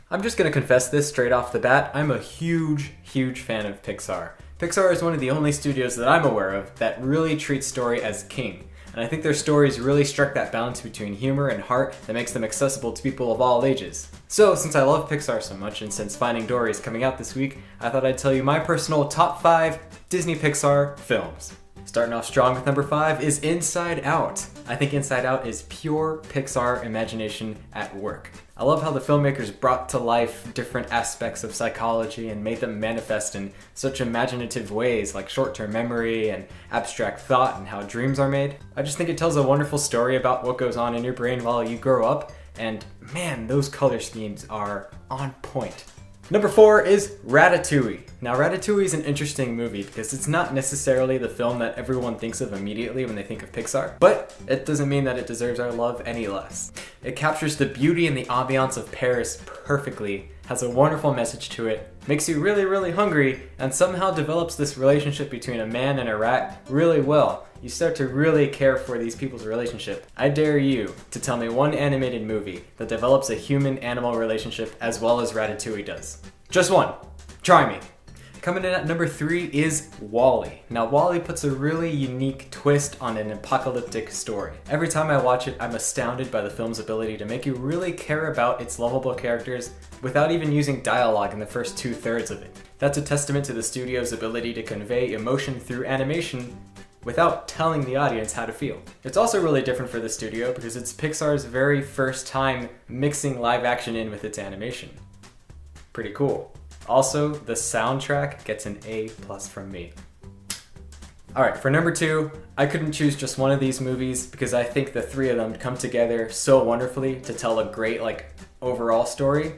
I'm just gonna confess this straight off the bat. I'm a huge fan of Pixar. Pixar is one of the only studios that I'm aware of that really treats story as king. And I think their stories really struck that balance between humor and heart that makes them accessible to people of all ages. So, since I love Pixar so much, and since Finding Dory is coming out this week, I thought I'd tell you my personal top 5 Disney Pixar films. Starting off strong with number 5 is Inside Out. I think Inside Out is pure Pixar imagination at work. I love how the filmmakers brought to life different aspects of psychology and made them manifest in such imaginative ways like short-term memory and abstract thought and how dreams are made. I just think it tells a wonderful story about what goes on in your brain while you grow up, and man, those color schemes are on point. Number 4 is Ratatouille. Now, Ratatouille is an interesting movie because it's not necessarily the film that everyone thinks of immediately when they think of Pixar, but it doesn't mean that it deserves our love any less. It captures the beauty and the ambiance of Paris perfectly, has a wonderful message to it, makes you really hungry, and somehow develops this relationship between a man and a rat really well. You start to really care for these people's relationship. I dare you to tell me one animated movie that develops a human-animal relationship as well as Ratatouille does. Just one. Try me. Coming in at number 3 is Wally. Now, Wally puts a really unique twist on an apocalyptic story. Every time I watch it, I'm astounded by the film's ability to make you really care about its lovable characters without even using dialogue in the first 2/3 of it. That's a testament to the studio's ability to convey emotion through animation without telling the audience how to feel. It's also really different for the studio because it's Pixar's very first time mixing live action in with its animation. Pretty cool. Also, the soundtrack gets an A+ from me. Alright, for number 2, I couldn't choose just one of these movies because I think the 3 of them come together so wonderfully to tell a great, overall story.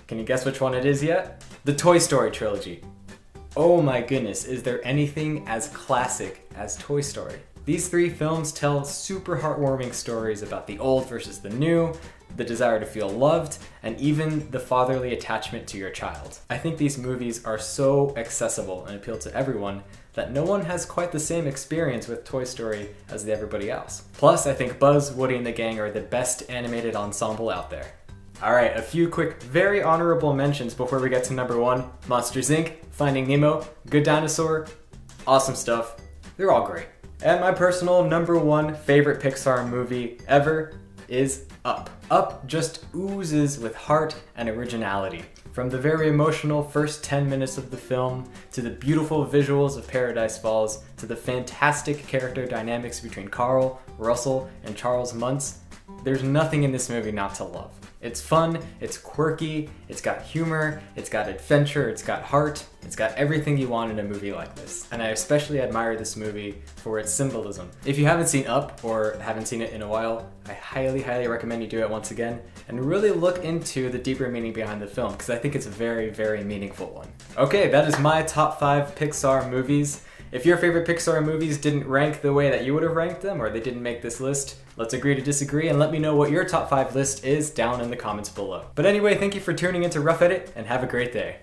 Can you guess which one it is yet? The Toy Story Trilogy. Oh my goodness, is there anything as classic as Toy Story? These 3 films tell super heartwarming stories about the old versus the new, the desire to feel loved, and even the fatherly attachment to your child. I think these movies are so accessible and appeal to everyone that no one has quite the same experience with Toy Story as everybody else. Plus, I think Buzz, Woody, and the gang are the best animated ensemble out there. Alright, a few quick, very honorable mentions before we get to number 1. Monsters Inc., Finding Nemo, Good Dinosaur, awesome stuff. They're all great. And my personal number 1 favorite Pixar movie ever is Up. Up just oozes with heart and originality. From the very emotional first 10 minutes of the film, to the beautiful visuals of Paradise Falls, to the fantastic character dynamics between Carl, Russell, and Charles Muntz, there's nothing in this movie not to love. It's fun, it's quirky, it's got humor, it's got adventure, it's got heart, it's got everything you want in a movie like this. And I especially admire this movie for its symbolism. If you haven't seen Up or haven't seen it in a while, I highly recommend you do it once again and really look into the deeper meaning behind the film because I think it's a very meaningful one. Okay, that is my top 5 Pixar movies. If your favorite Pixar movies didn't rank the way that you would have ranked them, or they didn't make this list, let's agree to disagree and let me know what your top 5 list is down in the comments below. But anyway, thank you for tuning into Rough Edit and have a great day.